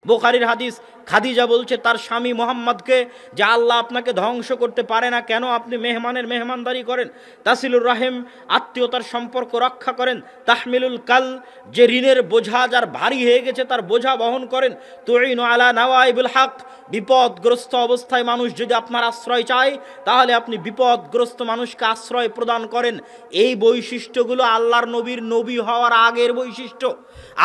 বুখারীর হাদিস, খাদিজা বলছে তার স্বামী মুহাম্মদকে যে আল্লাহ আপনাকে ধ্বংস করতে পারে না কেন, আপনি মেহমানের মেহমানদারি করেন, তাসিলুর রাহিম আত্মীয়তার সম্পর্ক রক্ষা করেন, তাহমিলুল কাল যে ঋণের বোঝা যার ভারী হয়ে গেছে তার বোঝা বহন করেন, তুইনু আলা নাওয়াইবুল হক বিপদগ্রস্ত অবস্থায় মানুষ যদি আপনার আশ্রয় চায় তাহলে আপনি বিপদগ্রস্ত মানুষকে আশ্রয় প্রদান করেন। এই বৈশিষ্ট্যগুলো আল্লাহর নবীর নবী হওয়ার আগের বৈশিষ্ট্য।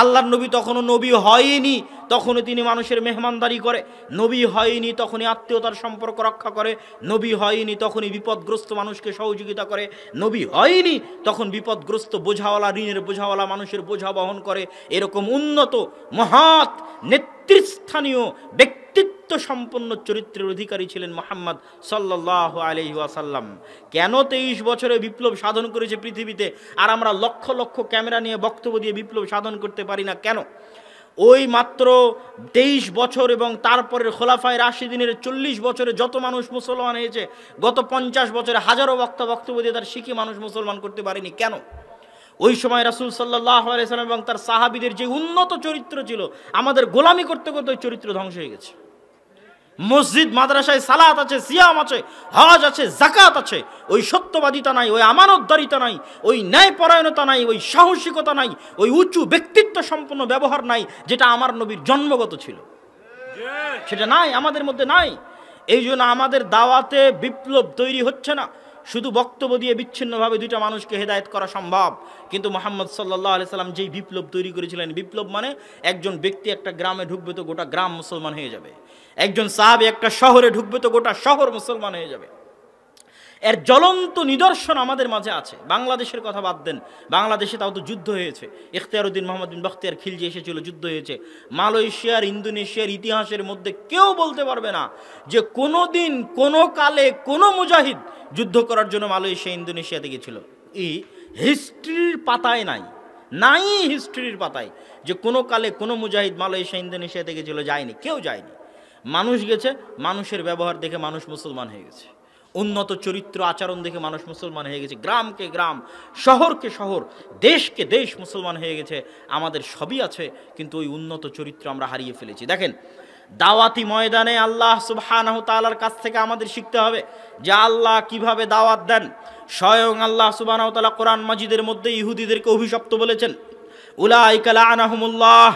আল্লাহর নবী তখনও নবী হয়নি, তখনই তিনি মানুষের মেহমানদারি করে, নবী হয়নি তখনই আত্মীয়তার সম্পর্ক রক্ষা করে, নবী হয়নি তখনই বিপদগ্রস্ত মানুষকে সহযোগিতা করে, নবী হয়নি তখন বিপদগ্রস্ত বোঝাওয়ালা ঋণের বোঝাওয়ালা মানুষের বোঝা বহন করে। এরকম উন্নত মহৎ নেতৃস্থানীয় ব্যক্তিত্ব সম্পন্ন চরিত্রের অধিকারী ছিলেন মুহাম্মদ সাল্লাল্লাহু আলাইহি ওয়াসাল্লাম। কেন 23 বছরে বিপ্লব সাধন করেছে পৃথিবীতে, আর আমরা লক্ষ লক্ষ ক্যামেরা নিয়ে বক্তব্য দিয়ে বিপ্লব সাধন করতে পারি না কেন? ওই মাত্র 23 বছর এবং তারপরের খোলাফায়ে রাশিদিনের 40 বছরে যত মানুষ মুসলমান হয়েছে, গত 50 বছরে হাজারো বক্তব্য দিয়ে তার শিখি মানুষ মুসলমান করতে পারেনি কেন? ওই সময় রাসূল সাল্লাল্লাহু আলাইহি ওয়াসাল্লাম এবং তার সাহাবীদের যে উন্নত চরিত্র ছিল, আমাদের গোলামি করতে করতে ওই চরিত্র ধ্বংস হয়ে গেছে। মসজিদ মাদ্রাসায় সালাত আছে, সিয়াম আছে, হজ আছে, যাকাত আছে, ওই সত্যবাদিতা নাই, ওই আমানতদারিতা নাই, ওই ন্যায়পরায়ণতা নাই, ওই সাহসিকতা নাই, ওই উঁচু ব্যক্তিত্ব সম্পন্ন ব্যবহার নাই যেটা আমার নবীর জন্মগত ছিল, সেটা নাই, আমাদের মধ্যে নাই। এই জন্য আমাদের দাওয়াতে বিপ্লব তৈরি হচ্ছে না। শুধু বক্তব্য দিয়ে বিচ্ছিন্নভাবে দুইটা মানুষকে হেদায়েত করা সম্ভব, কিন্তু মুহাম্মদ সাল্লাল্লাহু আলাইহি সাল্লাম যেই বিপ্লব তৈরি করেছিলেন, বিপ্লব মানে একজন ব্যক্তি একটা গ্রামে ঢুকবে তো গোটা গ্রাম মুসলমান হয়ে যাবে, একজন সাহাবী একটা শহরে ঢুকবে তো গোটা শহর মুসলমান হয়ে যাবে। এর জ্বলন্ত নিদর্শন আমাদের মাঝে আছে। বাংলাদেশের কথা বাদ দেন, বাংলাদেশে তাও তো যুদ্ধ হয়েছে, ইখতিয়ারউদ্দিন মোহাম্মদ বিন বখতিয়ার খিলজি এসেছিল, যুদ্ধ হয়েছে। মালয়েশিয়ার ইন্দোনেশিয়ার ইতিহাসের মধ্যে কেউ বলতে পারবে না যে কোনো দিন কোনো কালে কোনো মুজাহিদ যুদ্ধ করার জন্য মালয়েশিয়া ইন্দোনেশিয়াতে গেছিল। এই হিস্ট্রির পাতায় নাই, নাই হিস্ট্রির পাতায় যে কোনো কালে কোনো মুজাহিদ মালয়েশিয়া ইন্দোনেশিয়াতে গেছিল, যায়নি, কেউ যায়নি। মানুষ গেছে, মানুষের ব্যবহার দেখে মানুষ মুসলমান হয়ে গেছে, উন্নত চরিত্র আচরণ দেখে মানুষ মুসলমান হয়ে গেছে, গ্রামকে গ্রাম, শহরকে শহর, দেশকে দেশ মুসলমান হয়ে গেছে। আমাদের সবই আছে, কিন্তু ওই উন্নত চরিত্র আমরা হারিয়ে ফেলেছি। দেখেন, দাওয়াতি ময়দানে আল্লাহ সুবহানাহু তাআলার কাছ থেকে আমাদের শিখতে হবে যে আল্লাহ কিভাবে দাওয়াত দেন। স্বয়ং আল্লাহ সুবহানাহু তাআলা কোরআন মাজিদের মধ্যে ইহুদিদেরকে অভিশপ্ত বলেছেন, উলাইকা লাআনাহুমুল্লাহ,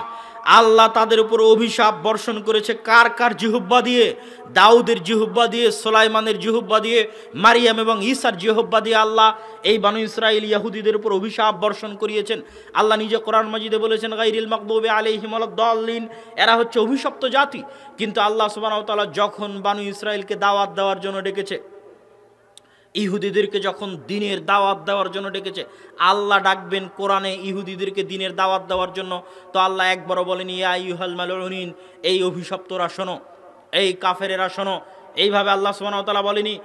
আল্লাহ তাদের উপর অভিশাপ বর্ষণ করেছে। কার কার জিহ্বা দিয়ে? দাউদের জিহ্বা দিয়ে, সুলাইমানের জিহ্বা দিয়ে, মারিয়াম এবং ঈসার জিহ্বা দিয়ে আল্লাহ এই বানু ইসরাইল ইহুদিদের উপর অভিশাপ বর্ষণ করিয়েছেন। আল্লাহ নিজে কোরআন মাজিদে বলেছেন, গায়রিল মাগদুবি আলাইহিম ওয়ালাদ-দাল্লিন, এরা হচ্ছে অভিশপ্ত জাতি। কিন্তু আল্লাহ সুবহানাহু ওয়া তাআলা যখন বানু ইসরাইলকে দাওয়াত দেওয়ার জন্য ডেকেছে, ইহুদিদেরকে যখন দিনের দাওয়াত দেওয়ার জন্য ডেকেছে, আল্লাহ ডাকবেন কোরআনে ইহুদিদেরকে দিনের দাওয়াত দেওয়ার জন্য, তো আল্লাহ একবারও বলেনি ইয়া আইয়ুহাল মালউনিন, এই অভিশপ্তরা শোনো, এই কাফেরেরা শোনো, এইভাবে আল্লাহ সুবহানাহু ওয়া তাআলা বলেনি।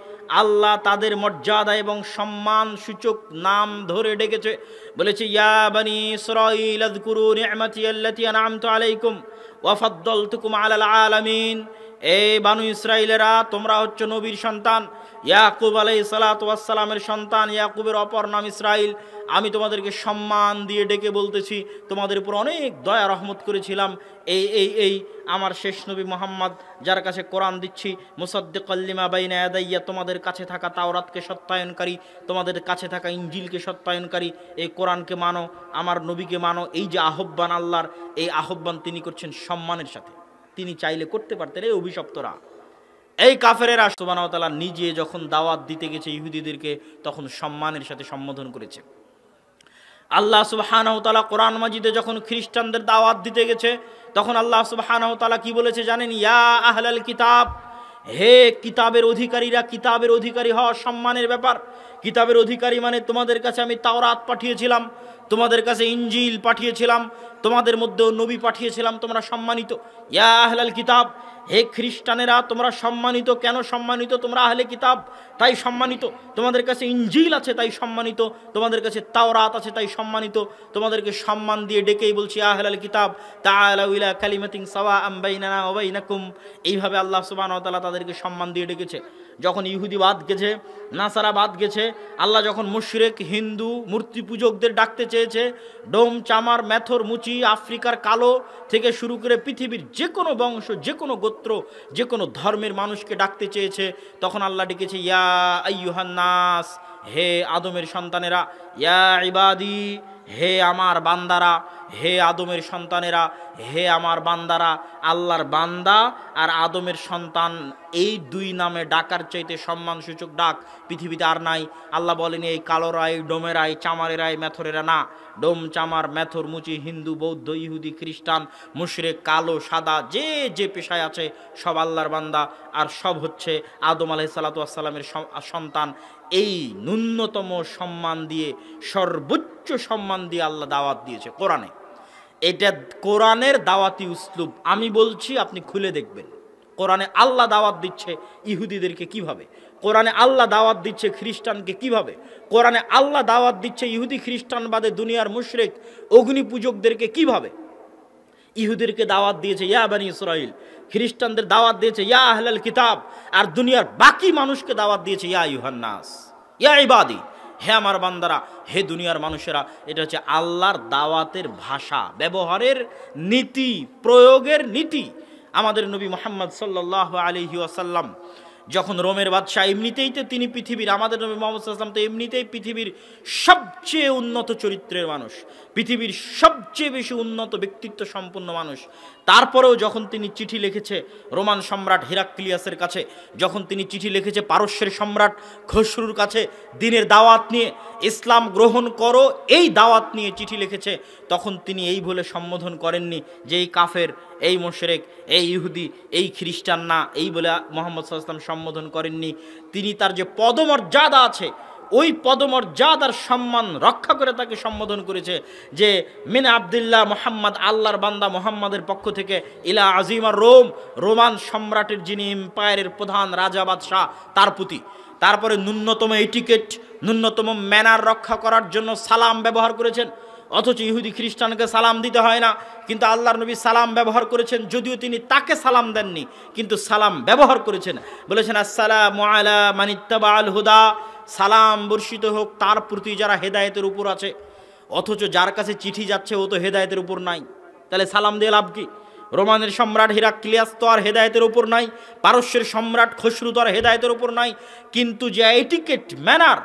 আল্লাহ তাদের মর্যাদা এবং সম্মান সূচক নাম ধরে ডেকেছে, বলেছে ইয়া বানি ইসরাঈল আযকুরু নি'মাতি আল্লাতী আন'আমতু আলাইকুম ওয়া ফাদ্দালতুকুম আলাল আলামিন। এই বানু ইসরাইলেরা, তোমরা হচ্ছে নবীর সন্তান, ইয়াকুব আলাইহিস সালাতু ওয়াস সালামের সন্তান, ইয়াকুবের অপর নাম ইসরাইল। আমি তোমাদেরকে সম্মান দিয়ে ডেকে বলতেছি, তোমাদের উপর অনেক দয়া রহমত করেছিলাম। এই আমার শেষ নবী মুহাম্মদ, যার কাছে কোরআন দিচ্ছি, মুসাদ্দিকাল লিমা বাইনা ইয়াদাইয়া, তোমাদের কাছে থাকা তাওরাতকে সত্যায়নকারী, তোমাদের কাছে থাকা ইনজিলকে সত্যায়নকারী, এই কোরআনকে মানো, আমার নবীকে মানো। এই যে আহ্বান আল্লাহর, এই আহ্বান তিনি করছেন সম্মানের সাথে। তিনি চাইলে করতে পারতেন এই অভিশপ্তরা, এই কাফেরেরা সুবহানাহু ওয়া তাআলা নিজে যখন দাওয়াত দিতে গেছে ইহুদিদেরকে, তখন সম্মানের সাথে সম্বোধন করেছে। আল্লাহ সুবহানাহু ওয়া তাআলা কোরআন মাজিদে যখন খ্রিস্টানদের দাওয়াত দিতে গেছে, তখন আল্লাহ সুবহানাহু ওয়া তাআলা কি বলেছে জানেন? ইয়া আহলাল কিতাব, হে কিতাবের অধিকারীরা। কিতাবের অধিকারী হওয়া সম্মানের ব্যাপার। কিতাবের অধিকারী মানে তোমাদের কাছে আমি তাওরাত পাঠিয়েছিলাম, তোমাদের কাছে ইনজিল পাঠিয়েছিলাম, তোমাদের মধ্যেও নবী পাঠিয়েছিলাম, তোমরা সম্মানিত। ইয়া আহলাল কিতাব, হে খ্রিস্টানেরা, তোমরা সম্মানিত। কেন সম্মানিত? তোমরা আহলে কিতাব, তাই সম্মানিত। তোমাদের কাছে ইনজিল আছে, তাই সম্মানিত। তোমাদের কাছে তাওরাত আছে, তাই সম্মানিত। তোমাদেরকে সম্মান দিয়ে ডেকেই বলছি আহলাল কিতাব তাআলাউ ইলা কালিমাতিন সাওয়াআম বাইনানা ওয়া বাইনাকুম। এইভাবে আল্লাহ সুবহানাহু ওয়া তাআলা তাদেরকে সম্মান দিয়ে ডেকেছে। যখন ইহুদি বাদ গেছে, নাসারা বাদ গেছে, আল্লাহ যখন মুশরিক হিন্দু মূর্তি পূজকদের ডাকতে চেয়েছে, ডোম চামার মেথর মুচি আফ্রিকার কালো থেকে শুরু করে পৃথিবীর যে কোনো বংশ, যে কোনো গোত্র, যে কোনো ধর্মের মানুষকে ডাকতে চেয়েছে, তখন আল্লাহ ডেকেছে ইয়া আইয়ুহান নাস, হে আদমের সন্তানেরা, ইয়া ইবাদি, হে আমার বান্দারা, হে আদমের সন্তানেরা, হে আমার বান্দারা। আল্লাহর বান্দা আর আদমের সন্তান এই দুই নামে ডাকার চাইতে সম্মানসূচক ডাক পৃথিবীতে আর নাই। আল্লাহ বলেনি এই কালোরাই, ডোমেরাই, চামারেরাই, মেথরেরা না। ডোম চামার মেথর মুচি হিন্দু বৌদ্ধ ইহুদি খ্রিস্টান মুশরিক কালো সাদা যে যে পেশায় আছে সব আল্লাহর বান্দা, আর সব হচ্ছে আদম আলাইহিসসালাতু ওয়াসসালামের সন্তান। এই ন্যূনতম সম্মান দিয়ে, সর্বোচ্চ সম্মান দিয়ে আল্লাহ দাওয়াত দিয়েছে কোরআনে। এটা কোরআনের দাওয়াতি উসলুব। আমি বলছি, আপনি খুলে দেখবেন কোরআনে আল্লাহ দাওয়াত দিচ্ছে ইহুদিদেরকে কিভাবে, কোরআনে আল্লাহ দাওয়াত দিচ্ছে খ্রিস্টানকে কিভাবে, কোরআনে আল্লাহ দাওয়াত দিচ্ছে ইহুদি খ্রিস্টান বাদে দুনিয়ার মুশরিক অগ্নি পূজকদেরকে কিভাবে। ইহুদিদেরকে দাওয়াত দিয়েছে ইয়া বানি ইসরাইল, খ্রিস্টানদের দাওয়াত দিয়েছে ইয়া আহলাল কিতাব, আর দুনিয়ার বাকি মানুষকে দাওয়াত দিয়েছে ইয়া আইয়ুহান নাস, ইয়া ইবাদি, হে আমার বান্দারা, হে দুনিয়ার মানুষেরা। এটা হচ্ছে আল্লাহর দাওয়াতের ভাষা, ব্যবহারের নীতি, প্রয়োগের নীতি। আমাদের নবী মুহাম্মদ সাল্লাল্লাহু আলাইহি ওয়াসাল্লাম যখন রোমের বাদশাহ, এমনিতেই তো তিনি পৃথিবীর, আমাদের নবী মুহাম্মদ সাল্লাল্লাহু আলাইহি ওয়াসাল্লাম তো এমনিতেই পৃথিবীর সবচেয়ে উন্নত চরিত্রের মানুষ, পৃথিবীর সবচেয়ে বেশি উন্নত ব্যক্তিত্ব সম্পন্ন মানুষ। তারপরেও যখন তিনি চিঠি লিখেছে রোমান সম্রাট হেরাক্লিয়াসের কাছে, যখন তিনি চিঠি লিখেছে পারস্যের সম্রাট খসরুর কাছে দ্বীনের দাওয়াত নিয়ে, ইসলাম গ্রহণ করো এই দাওয়াত নিয়ে চিঠি লিখেছে, তখন তিনি এই বলে সম্বোধন করেননি যে এই কাফের, এই মুশরিক, এই ইহুদি, এই খ্রিস্টান না, এই বলে মুহাম্মদ সাল্লাল্লাহু আলাইহি ওয়াসাল্লাম সম্বোধন করেননি। তিনি তার যে পদমর্যাদা আছে ওই পদমর্যাদার সম্মান রক্ষা করে তাকে সম্বোধন করেছে যে মিন আব্দুল্লাহ মুহাম্মদ, আল্লাহর বান্দা মুহাম্মাদের পক্ষ থেকে, ইলা আজিমার রোম, রোমান সম্রাটের যিনি এম্পায়ারের প্রধান রাজা বাদশাহ তার প্রতি। তারপরে ন্যূনতম এটিকেট, ন্যূনতম ম্যানার রক্ষা করার জন্য সালাম ব্যবহার করেছেন। অথচ ইহুদি খ্রিস্টানকে সালাম দিতে হয় না, কিন্তু আল্লাহর নবী সালাম ব্যবহার করেছেন, যদিও তিনি তাকে সালাম দেননি, কিন্তু সালাম ব্যবহার করেছেন। বলেছেন আসসালামু আলা মান ইত্তাবাআল হুদা, সালাম বর্ষিত হোক তার প্রতি যারা হেদায়েতের উপর আছে। অথচ যার কাছে চিঠি যাচ্ছে ও তো হেদায়েতের উপর নাই, তাহলে সালাম দিয়ে লাভ কি? রোমানের সম্রাট হেরাক্লিয়াস তো আর হেদায়েতের উপর নাই, পারস্যের সম্রাট খসরু তো আর হেদায়েতের উপর নাই, কিন্তু যে এটিকেট, ম্যানার,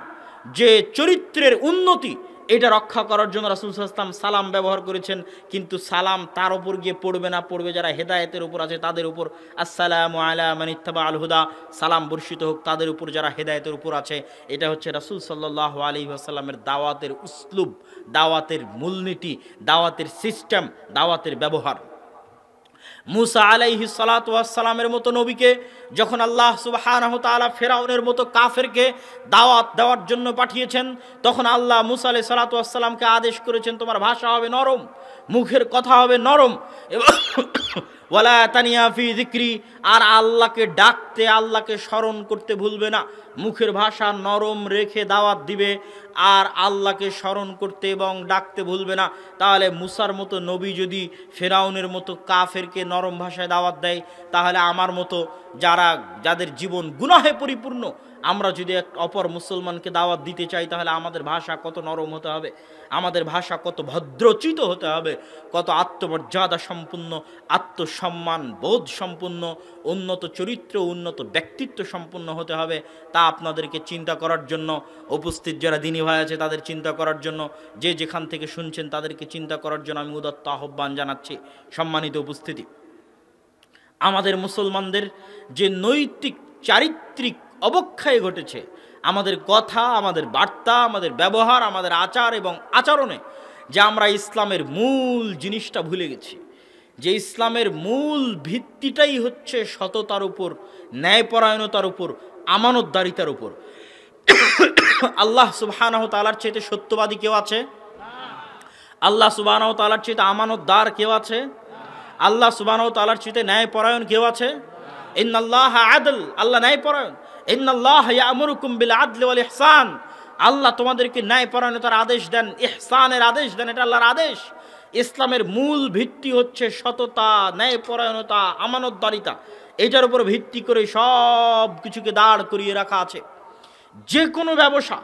যে চরিত্রের উন্নতি, এটা রক্ষা করার জন্য রাসূল সাল্লাল্লাহু আলাইহি ওয়াসাল্লাম সালাম ব্যবহার করেছেন। কিন্তু সালাম তার উপর গিয়ে পড়বে না, পড়বে যারা হেদায়েতের উপর আছে তাদের উপর। আসসালামু আলা মান ইত্তাবাআল হুদা, সালাম বর্ষিত হোক তাদের উপর যারা হেদায়েতের উপর আছে। এটা হচ্ছে রাসূল সাল্লাল্লাহু আলাইহি ওয়াসাল্লামের দাওয়াতের উসলুব, দাওয়াতের মূলনীতি, দাওয়াতের সিস্টেম, দাওয়াতের ব্যবহার। মুসা আলাইহিস সালাতু ওয়াস সালামের মতো নবীকে যখন আল্লাহ সুবহানাহু ওয়া তাআলা ফেরাউনের মতো কাফেরকে দাওয়াত দেওয়ার জন্য পাঠিয়েছেন, তখন আল্লাহ মুসা আলাইহিস সালাতু ওয়াস সালামকে আদেশ করেছেন তোমার ভাষা হবে নরম, মুখের কথা হবে নরম, এবং ওয়ালা তানিয়া ফি যিকরি, আর আল্লাহকে ডাকতে, আল্লাহকে স্মরণ করতে ভুলবে না। মুখের ভাষা নরম রেখে দাওয়াত দিবে, আর আল্লাহকে স্মরণ করতে এবং ডাকতে ভুলবে না। তাহলে মুসার মতো নবী যদি ফেরাউনের মতো কাফেরকে নরম ভাষায় দাওয়াত দেয়, তাহলে আমার মতো যাদের জীবন গুনাহে পরিপূর্ণ, আমরা যদি এক অপর মুসলমানকে দাওয়াত দিতে চাই, তাহলে আমাদের ভাষা কত নরম হতে হবে, আমাদের ভাষা কত ভদ্রচিত হতে হবে, কত আত্মমর্যাদা সম্পন্ন, আত্মসম্মান বোধ সম্পন্ন, উন্নত চরিত্র, উন্নত ব্যক্তিত্ব সম্পন্ন হতে হবে। তা আপনাদেরকে চিন্তা করার জন্য, উপস্থিত যারা দিনী ভাই আছে তাদের চিন্তা করার জন্য, যে যেখান থেকে শুনছেন তাদেরকে চিন্তা করার জন্য আমি উদাত্ত আহ্বান জানাচ্ছি। সম্মানিত উপস্থিতি, আমাদের মুসলমানদের যে নৈতিক চারিত্রিক অবক্ষয় ঘটেছে, আমাদের কথা, আমাদের বার্তা, আমাদের ব্যবহার, আমাদের আচার এবং আচরণে, যে আমরা ইসলামের মূল জিনিসটা ভুলে গেছি, যে ইসলামের মূল ভিত্তিটাই হচ্ছে সততার উপর, ন্যায়পরায়ণতার উপর, আমানতদারিতার উপর। আল্লাহ সুবহানাহু ওয়া তাআলার চাইতে সত্যবাদী কেউ আছে? আল্লাহ সুবহানাহু ওয়া তাআলার চাইতে আমানতদার কেউ আছে? আল্লাহ সুবহানাহু ওয়া তাআলার চাইতে ন্যায়পরায়ণ কেউ আছে? ইন্নাল্লাহা আদল, আল্লাহ ন্যায়পরায়ণ। ইন্নাল্লাহা ইয়া'মুরুকুম বিল আদলি ওয়াল ইহসান, আল্লাহ তোমাদেরকে ন্যায়পরায়ণতার আদেশ দেন, ইহসানের আদেশ দেন, এটা আল্লাহর আদেশ। ইসলামের মূল ভিত্তি হচ্ছে সততা, ন্যায়পরায়ণতা, আমানতদারিতা। এটার উপর ভিত্তি করে সব কিছুকে দাঁড় করিয়ে রাখা আছে। যে কোনো ব্যবসা,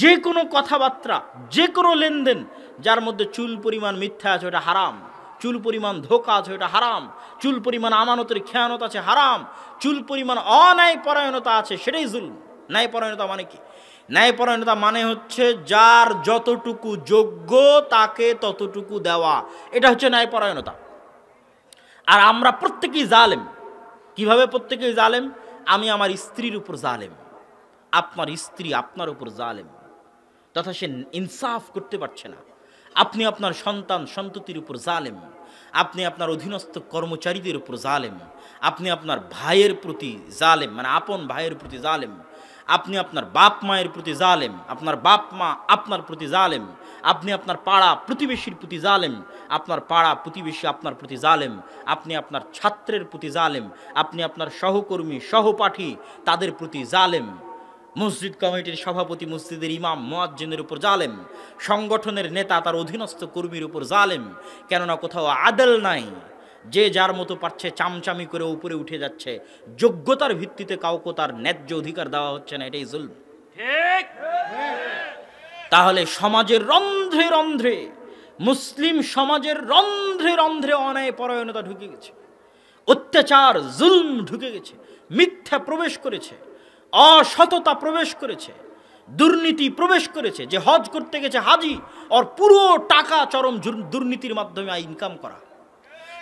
যে কোনো কথাবার্তা, যে কোনো লেনদেন যার মধ্যে চুল পরিমাণ মিথ্যা আছে ওটা হারাম, চুল পরিমাণ ধোঁকা আছে ওটা হারাম, চুল পরিমাণ আমানতের খেয়ানত আছে হারাম, চুল পরিমাণ অন্যায়পরায়ণতা আছে সেটাই জুলম। ন্যায়পরায়ণতা মানে কি? ন্যায়পরায়ণতা মানে হচ্ছে যার যতটুকু যোগ্য তাকে ততটুকু দেওয়া, এটা হচ্ছে ন্যায়পরায়ণতা। আর আমরা প্রত্যেকেই জালেম। কিভাবে প্রত্যেকেই জালেম? আমি আমার স্ত্রীর উপর জালেম, আপনার স্ত্রী আপনার উপর জালেম, তথা সে ইনসাফ করতে পারছে না। আপনি আপনার সন্তান সন্ততির উপর জালেম, আপনি আপনার অধীনস্থ কর্মচারীদের উপর জালেম, আপনি আপনার ভাইয়ের প্রতি জালেম, মানে আপন ভাইয়ের প্রতি জালেম, আপনি আপনার বাপ মায়ের প্রতি জালেম, আপনার বাপ মা আপনার প্রতি জালেম, আপনি আপনার পাড়া প্রতিবেশীর প্রতি জালেম, আপনার পাড়া প্রতিবেশী আপনার প্রতি জালেম, আপনি আপনার ছাত্রের প্রতি জালেম, আপনি আপনার সহকর্মী সহপাঠী তাদের প্রতি জালেম, মসজিদ কমিটির সভাপতি মসজিদের ইমাম মুয়াজ্জিনের উপর জালেম, সংগঠনের নেতা তার অধীনস্থ কর্মীর উপর জালেম। কেননা কোথাও আদল নাই, যে যার মতো পারছে চামচামি করে উপরে উঠে যাচ্ছে, যোগ্যতার ভিত্তিতে কাউকে তার ন্যায্য অধিকার দেওয়া হচ্ছে না, এটাই জুলম। ঠিক। তাহলে সমাজের রন্ধ্রে রন্ধ্রে, মুসলিম সমাজের রন্ধ্রে রন্ধ্রে অন্যায়পরায়ণতা ঢুকে গেছে, অত্যাচার জুলম ঢুকে গেছে, মিথ্যা প্রবেশ করেছে, অসততা প্রবেশ করেছে, দুর্নীতি প্রবেশ করেছে। যে হজ করতে গেছে হাজি ওর পুরো টাকা চরম দুর্নীতির মাধ্যমে ইনকাম করা,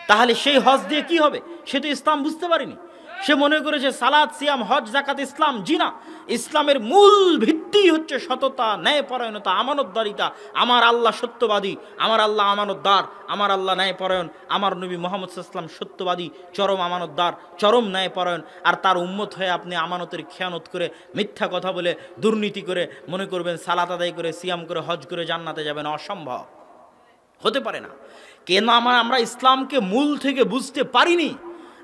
তাহলে সেই হজ দিয়ে কি হবে? সে তো ইসলাম বুঝতে পারেনি, সে মনে করেছে সালাত সিয়াম হজ জাকাত ইসলাম। জি না, ইসলামের মূল ভিত্তি হচ্ছে সততা, ন্যায়পরায়ণতা, আমানতদারিতা। আমার আল্লাহ সত্যবাদী, আমার আল্লাহ আমানতদার, আমার আল্লাহ ন্যায়পরায়ণ, আমার নবী মুহাম্মদ সাল্লাল্লাহু আলাইহি ওয়াসাল্লাম সত্যবাদী, চরম আমানতদার, চরম ন্যায়পরায়ণ। আর তার উম্মত হয়ে আপনি আমানতের খেয়ানত করে, মিথ্যা কথা বলে, দুর্নীতি করে মনে করবেন সালাত আদায় করে, সিয়াম করে, হজ করে জান্নাতে যাবেন, অসম্ভব, হতে পারে না। কেন? আমরা ইসলামকে মূল থেকে বুঝতে পারিনি।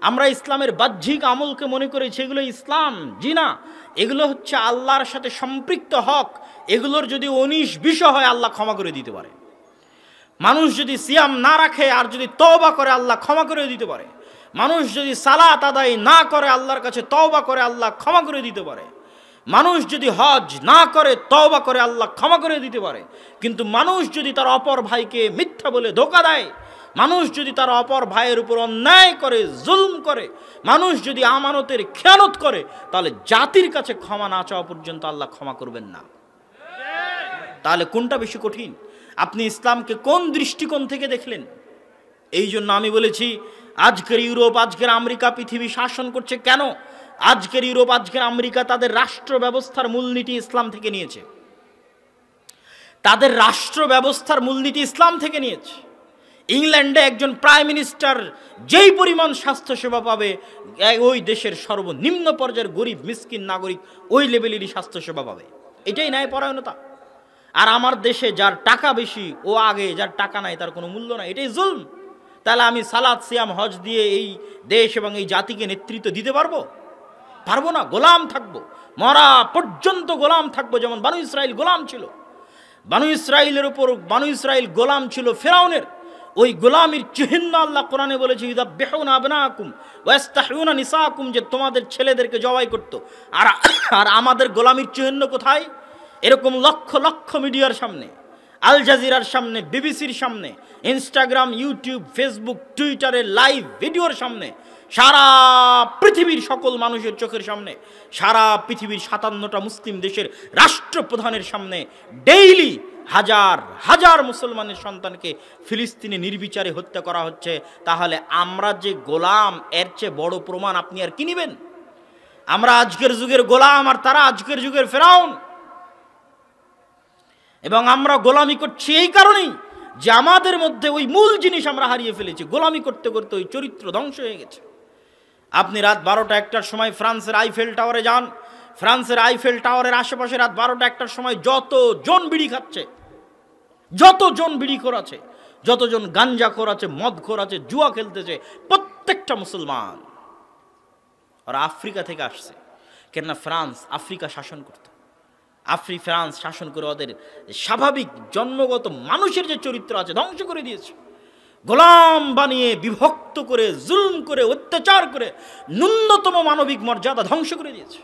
আমরা ইসলামের বাহ্যিক আমলকে মনে করি সেগুলো ইসলাম। জি না, এগুলো হচ্ছে আল্লাহর সাথে সম্পৃক্ত হক। এগুলোর যদি 19-20 হয় আল্লাহ ক্ষমা করে দিতে পারে। মানুষ যদি সিয়াম না রাখে আর যদি তওবা করে আল্লাহ ক্ষমা করে দিতে পারে। মানুষ যদি সালাত আদায় না করে আল্লাহর কাছে তওবা করে আল্লাহ ক্ষমা করে দিতে পারে। মানুষ যদি হজ না করে তওবা করে আল্লাহ ক্ষমা করে দিতে পারে। কিন্তু মানুষ যদি তার অপর ভাইকে মিথ্যা বলে ধোঁকা দেয়, মানুষ যদি তার অপর ভাইয়ের উপর অন্যায় করে, জুলম করে, মানুষ যদি আমানতের খেয়ানত করে, তাহলে জাতির কাছে ক্ষমা না চাওয়া পর্যন্ত আল্লাহ ক্ষমা করবেন না। তাহলে কোনটা বেশি কঠিন? আপনি ইসলামকে কোন দৃষ্টিকোণ থেকে দেখলেন? এই জন্য আমি বলেছি, আজকের ইউরোপ, আজকের আমেরিকা পৃথিবী শাসন করছে কেন? আজকের ইউরোপ, আজকের আমেরিকা তাদের রাষ্ট্র ব্যবস্থার মূলনীতি ইসলাম থেকে নিয়েছে। তাদের রাষ্ট্র ব্যবস্থার মূলনীতি ইসলাম থেকে নিয়েছে। ইংল্যান্ডে একজন প্রাইম মিনিস্টার যেই পরিমাণ স্বাস্থ্যসেবা পাবে, ওই দেশের সর্বনিম্ন পর্যায়ের গরিব মিসকিন নাগরিক ওই লেভেলেরই স্বাস্থ্যসেবা পাবে। এটাই ন্যায়পরায়ণতা। আর আমার দেশে যার টাকা বেশি ও আগে, যার টাকা নাই তার কোনো মূল্য নাই, এটাই জুলম। তাহলে আমি সালাত সিয়াম হজ দিয়ে এই দেশ এবং এই জাতিকে নেতৃত্ব দিতে পারবো? পারবো না। গোলাম থাকবো, মরা পর্যন্ত গোলাম থাকবো। যেমন বানু ইসরাইল গোলাম ছিল, বানু ইসরাইলের উপর বানু ইসরাইল গোলাম ছিল ফিরআউনের। ওই গোলামির চিহ্ন আল্লাহ কোরআনে বলেছে, ইযাববিহুনা আবনাকুম ওয়া ইস্তাহয়ুনা নিসাকুম, যে তোমাদের ছেলেদেরকে জবাই করত। আর আমাদের গোলামির চিহ্ন কোথায়? এরকম লক্ষ লক্ষ মিডিয়ার সামনে, আল জাজিরার সামনে, বিবিসির সামনে, ইনস্টাগ্রাম, ইউটিউব, ফেসবুক, টুইটারের লাইভ ভিডিওর সামনে, সারা পৃথিবীর সকল মানুষের চোখের সামনে, সারা পৃথিবীর 57টা মুসলিম দেশের রাষ্ট্রপ্রধানের সামনে ডেইলি হাজার হাজার মুসলমানের সন্তানকে ফিলিস্তিনে নির্বিচারে হত্যা করা হচ্ছে। তাহলে আমরা যে গোলাম, এর চেয়ে বড় প্রমাণ আপনি আর কি নেবেন? আমরা আজকের যুগের গোলাম আর তারা আজকের যুগের ফেরাউন। এবং আমরা গোলামি করছি এই কারণেই যে আমাদের মধ্যে ওই মূল জিনিস আমরা হারিয়ে ফেলেছি। গোলামি করতে করতে ওই চরিত্র ধ্বংস হয়ে গেছে। আপনি রাত 12টা-1টার সময় ফ্রান্সের আইফেল টাওয়ারে যান, ফ্রান্সের আইফেল টাওয়ারের আশেপাশে রাত 12টা-1টার সময় যতজন বিড়ি খাচ্ছে, যতজন বিড়িখোর আছে, যতজন গাঞ্জাখোর আছে, মদখোর আছে, জুয়া খেলতেছে, প্রত্যেকটা মুসলমান। ওরা আফ্রিকা থেকে আসছে। কেননা ফ্রান্স আফ্রিকা শাসন করত। ফ্রান্স শাসন করে ওদের স্বাভাবিক জন্মগত মানুষের যে চরিত্র আছে ধ্বংস করে দিয়েছে। গোলাম বানিয়ে বিভক্ত করে জুলুম করে অত্যাচার করে ন্যূনতম মানবিক মর্যাদা ধ্বংস করে দিয়েছে।